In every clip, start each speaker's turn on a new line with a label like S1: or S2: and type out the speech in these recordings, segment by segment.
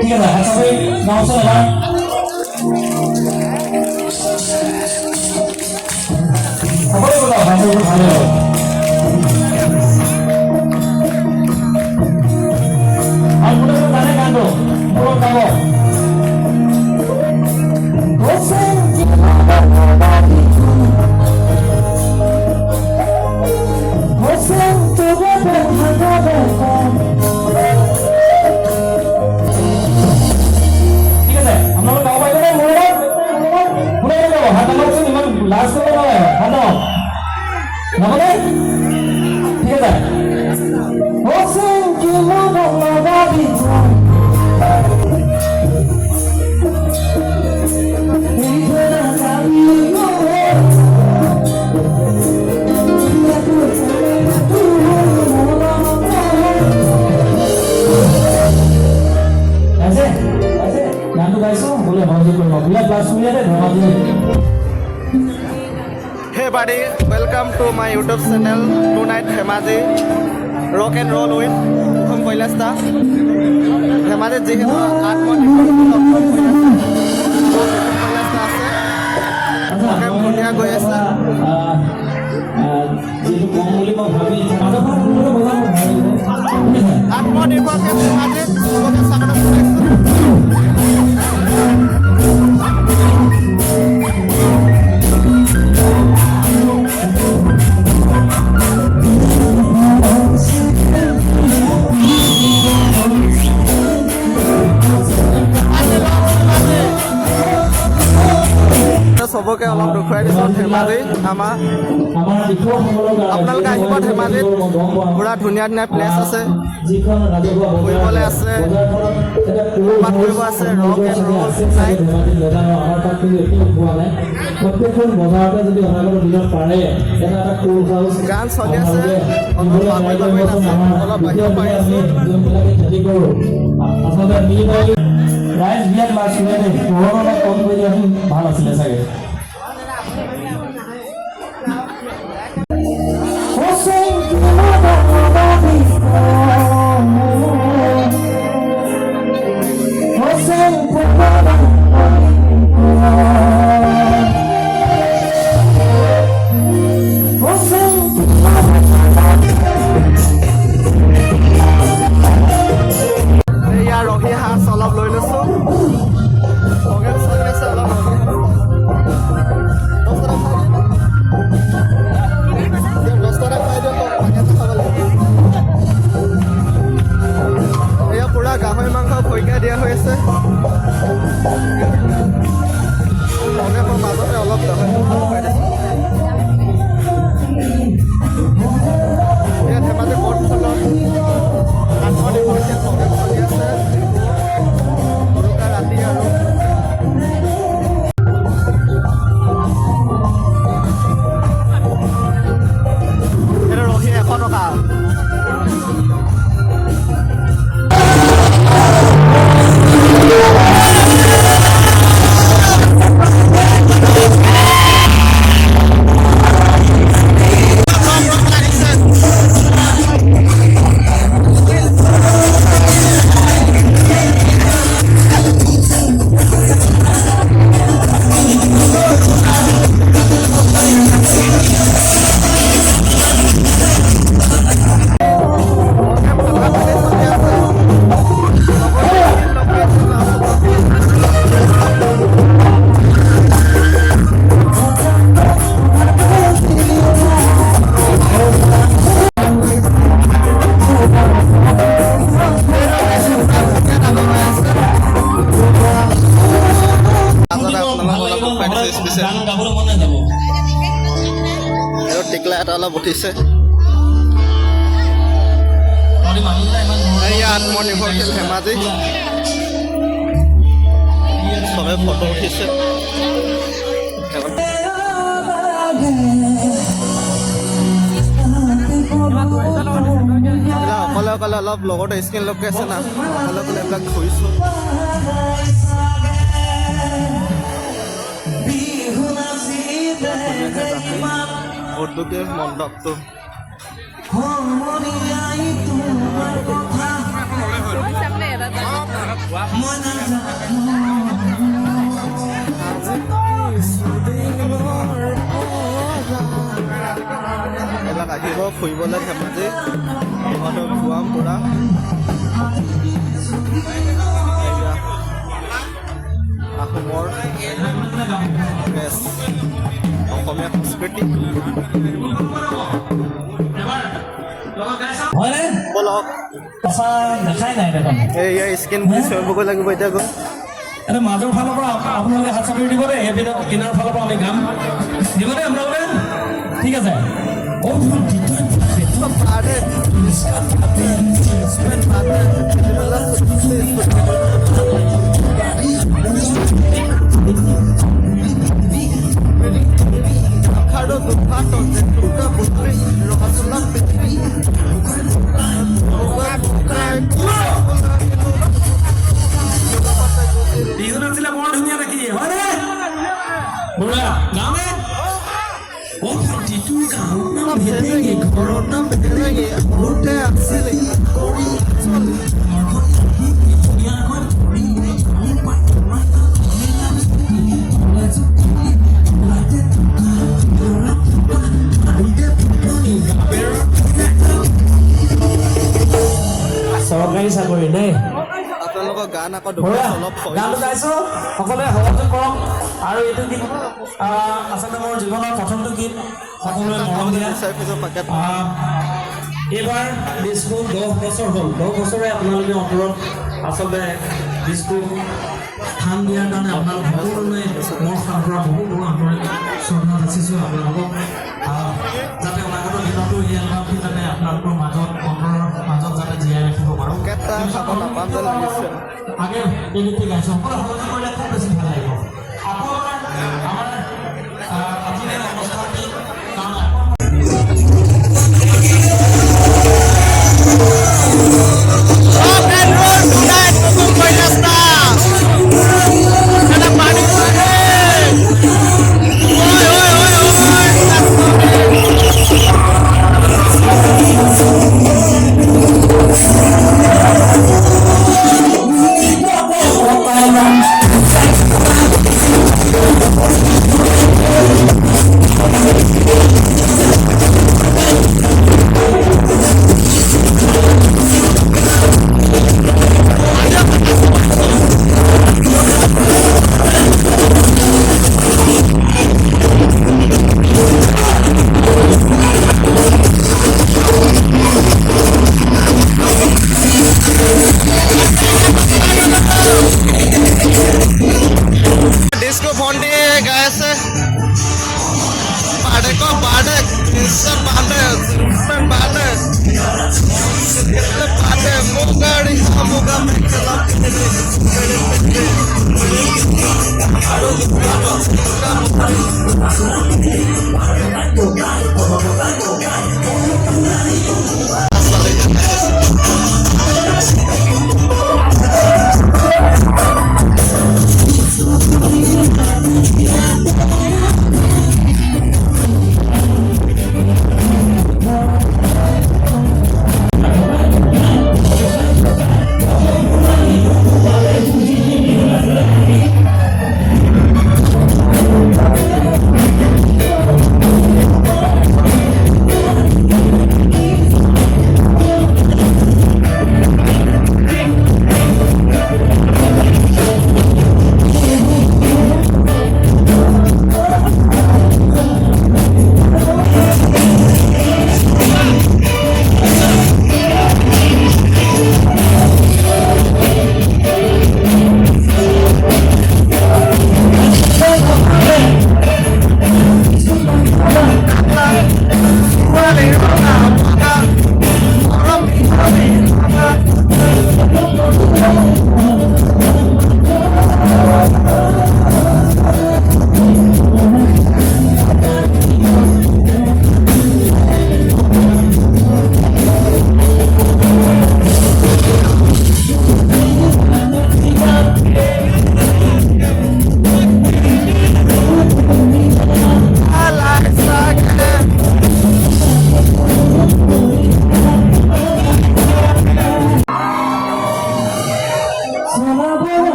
S1: ঠিক আছে সবাই নমস্কার সকলে বলো ভালো ভালো আর পুরো গানে গানো পুরো গাবো
S2: Hey buddy, welcome to my YouTube channel Tonight Dhemaji Rock and Roll with Kukhum Koilasta Dhemaji যেহেতু ধুনীয়া গৈ আছে আত্মনিৰ্ভৰশীল ধেমাজি সবকে অলপ দেখুৱাই দিছোঁ ধেমাজি আমাৰ আপোনালোকে আহিব ধেমাজিত পুৰা ধুনীয়া ধুনীয়া প্লেচ আছে ফুৰিবলৈ আছে ক'ৰবাত ফুৰিব আছে ৰক এণ্ড ৰ'ল নাইট গান চলি আছে অলপ বাহিৰ পাই আছোঁ
S1: ৰাইজ বিয়াত মাছ চুৱে দেই পোহৰ অলপ কম কৰি দিয়াচোন ভাল আছিলে চাগে
S2: গাহৰি মাংস খৰিকা দিয়া হৈ আছে মাজতে অলপ গাহৰি ধেমাজি বৰফুলত আত্মনিৰ্ভৰশীল প্ৰগ্ৰেম চলি আছে উৰুকা ৰাতি আৰু এইটো ৰহি 100 টকা টিকলা এটা অলপ উঠিছে আত্মনিৰ্ভৰশীল ধেমাজি চবে ফটো উঠিছে অকলে অকলে অলপ লগতে স্ক্ৰীন লগাই আছে না অকলে অকলে এইবিলাক ঘূৰিছোঁ ভোটদুকে মণ্ডপটো আহিব ফুৰিবলৈ ধেমাজি ইহঁতক খুৱাম পূৰা আহোমৰ ড্ৰেছ অসমীয়া সংস্কৃতি
S1: হয়নে
S2: বলক
S1: সঁচা দেখাই নাই দেখোন
S2: এয়া স্কিন বুলি চলিবগৈ লাগিব এতিয়া গৈ
S1: এটা মাজৰ ফালৰ পৰা আপোনালোকে হাত চাপৰি দিব দেই এপিনে কিনাৰৰ ফালৰ পৰা আমি গাম দিব দেই আপোনালোকে ঠিক আছে বিহু নাছিলে বৰ ধুনীয়া দেখি হয়নে বুঢ়া গাঁৱে
S2: ঘৰৰ নাম সৰুতে আছিলে
S1: চৰকাৰী চাকৰি দেই
S2: আপোনালোকৰ গান আকৌ অলপ
S1: গানটো গাইছো সকলোৱে সহযোগ কৰক আৰু এইটো গীত আচলতে মোৰ জীৱনৰ প্ৰথমটো গীত সকলোৱে মৰম দিয়া এইবাৰ ডিস্কো 10 বছৰ হ'ল 10 বছৰে আপোনালোকে অন্তৰত আচলতে ডিস্কো স্থান দিয়াৰ কাৰণে আপোনালোক সকলোৱে মোৰ ফালৰ পৰা বহু আন্তৰিক শ্ৰদ্ধা যাচিছোঁ আপোনালোকক যাতে অনাগত দিনতো এই এলবামটি যাতে আপোনালোকৰ মাজত অন্তৰৰ মাজত যাতে জীয়াই ৰাখিব পাৰোঁ আগে এই গীতটি গাইছোঁ সকলো সহযোগ কৰিলে খুব বেছি ভাল লাগিব আকৌ আমাৰ আজিৰ অনুষ্ঠানটি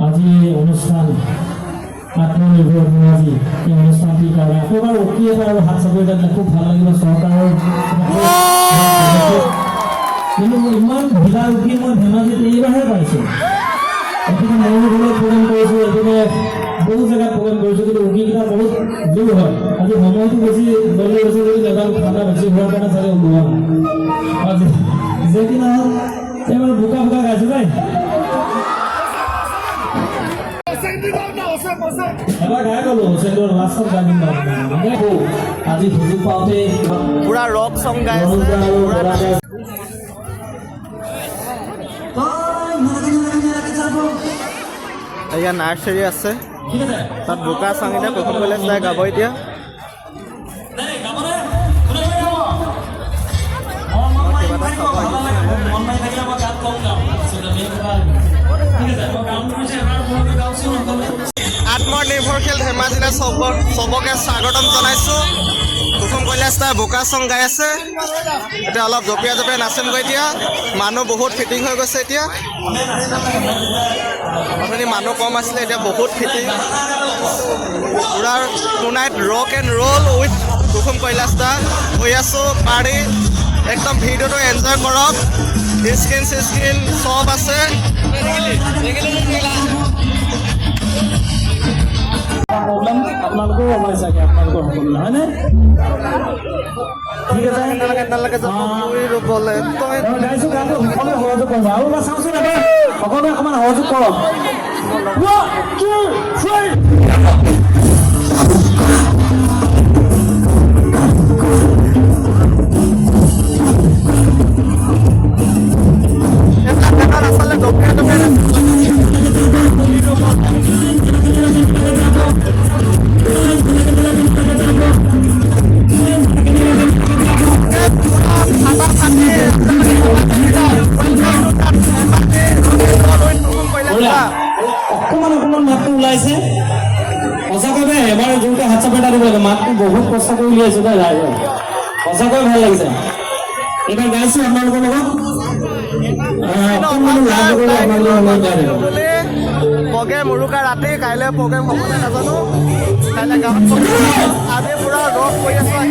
S1: আজি এই অনুষ্ঠান আত্মনিৰ্ভৰ ধেমাজি এই অনুষ্ঠানটিৰ কাৰণে আকৌ এবাৰ অতি এটা আৰু হাত চাপৰি এটা দিলে খুব ভাল লাগিব চৰকাৰৰ কিন্তু ইমান ভিলা ৰুটি মই ধেমাজিত এইবাৰহে পাইছোঁ এপিনে ময়ো ঘৰত প্ৰগ্ৰেম কৰিছোঁ এপিনে বহু জেগাত প্ৰগ্ৰেম কৰিছোঁ কিন্তু ৰুটিকেইটা বহুত দূৰ হয় আজি সময়টো বেছি দলি গৈছে যদি লেভেল ঠাণ্ডা বেছি হোৱাৰ কাৰণে চাগে ওলোৱা নাই আজি যেদিনা হ'ল এইবাৰ বোকা বোকা গাইছোঁ দেই এবাৰ গাই গ'লো হুচেইনৰ লাষ্টত গাই দিম আজি সুযোগ পাওঁতে
S2: পুৰা ৰক চং গাই আছে এয়া নাৰ্চাৰী আছে তাত বোকা চাঙিতে প্ৰথম কলেজ যাই গাব এতিয়া আত্মনিৰ্ভৰশীল ধেমাজিলে চবকে স্বাগতম জনাইছোঁ প্ৰথম কৈলাশ দাই বোকা চং গাই আছে এতিয়া অলপ জঁপিয়াই জঁপিয়াই নাচিমগৈ এতিয়া মানুহ বহুত ফিটিং হৈ গৈছে এতিয়া অথনি মানুহ কম আছিলে এতিয়া বহুত ফিটিং পুৰা tonight rock and roll with প্ৰথম কৈলাশ দা হৈ আছোঁ পাৰ্টি একদম ভিডিঅ'টো এনজয় কৰক স্ক্ৰীন চিস্ক্ৰীন চব আছে
S1: প্ৰব্লেম আপোনালোকেও ওলাই চাগে আপোনালোকৰ সকলো হয়নে ঠিক আছে
S2: এটালৈকে যাব ৰুবলৈ তই
S1: গাইছোঁ গানটো সকলোৱে সহযোগ কৰিব আৰু এবাৰ চাওঁচোন এবাৰ সকলোৱে অকণমান সহযোগ কৰক 'অকণমান মাতটো ওলাইছে সঁচাকৈ এবাৰ যোনটো হাত চাপেটা দিব লাগে মাতটো বহুত কষ্ট কৰি উলিয়াইছোঁ দেই ৰাইজৰ সঁচাকৈ ভাল লাগিছে এইবাৰ গাইছোঁ আপোনালোকৰ লগত
S2: প্ৰগ্ৰেম উৰুকা ৰাতি কাইলৈ প্ৰগ্ৰেম হ'বলৈ নাজানো কাইলৈ গাঁৱত আজি পুৰা ৰক কৰি আছোঁ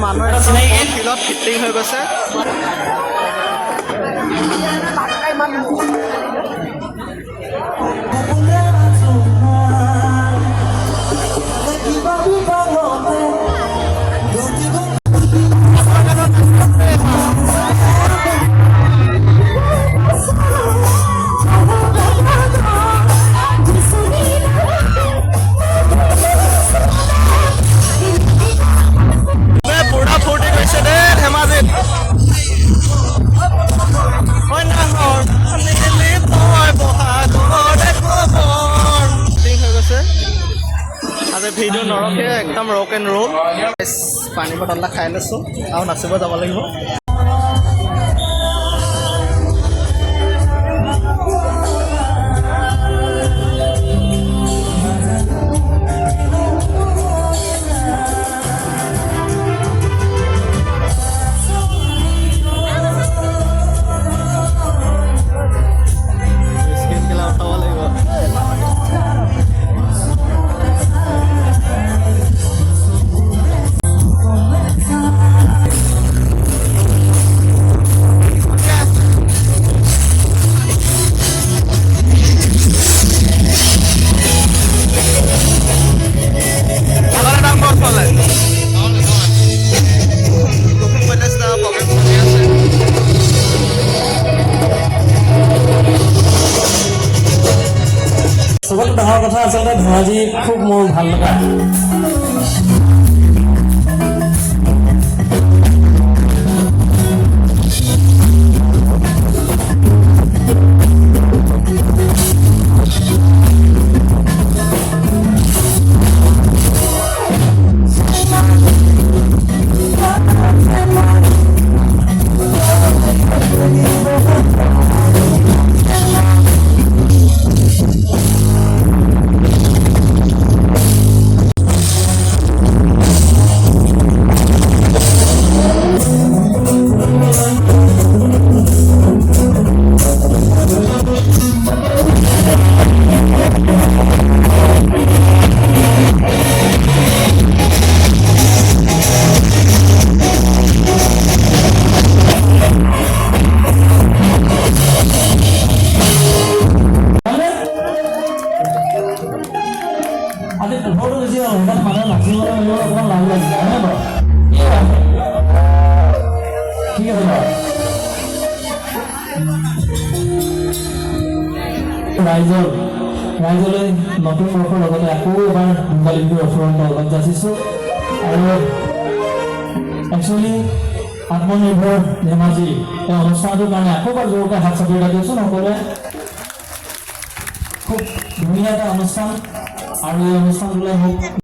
S2: মানুহ ফিল্ডত ফিটিং হৈ গৈছে পুৰা ফূৰ্তি কৰিছে দেই ধেমাজিত আজি ভিডিঅ' নৰখে একদম ৰক এণ্ড ৰোল পানী বটল এটা খাই লৈছোঁ আৰু নাচিব যাব লাগিব
S1: চবতকৈ ডাঙৰ কথা আচলতে ধেমাজি খুব মোৰ ভাল লগা আজি পোহৰটো বেছি হ'ল হঠাৎ মানুহে নাচিবলৈ মেলিবলৈ অকণমান লাভ লাগিছে হয়নে বাৰু ঠিক আছে বাৰু ৰাইজলৈ নতুন বৰ্ষৰ লগতে আকৌ এবাৰ ভোগালী বিহুৰ অফুৰন্ত ওলগ যাচিছোঁ আৰু একচুৱেলি আত্মনিৰ্ভৰ ধেমাজি এই অনুষ্ঠানটোৰ কাৰণে আকৌ এবাৰ জোৰকৈ হাত চাপৰি এটা দিওঁচোন সকলোৱে খুব ধুনীয়া এটা অনুষ্ঠান আৰু এই অনুষ্ঠানটোলৈ মোক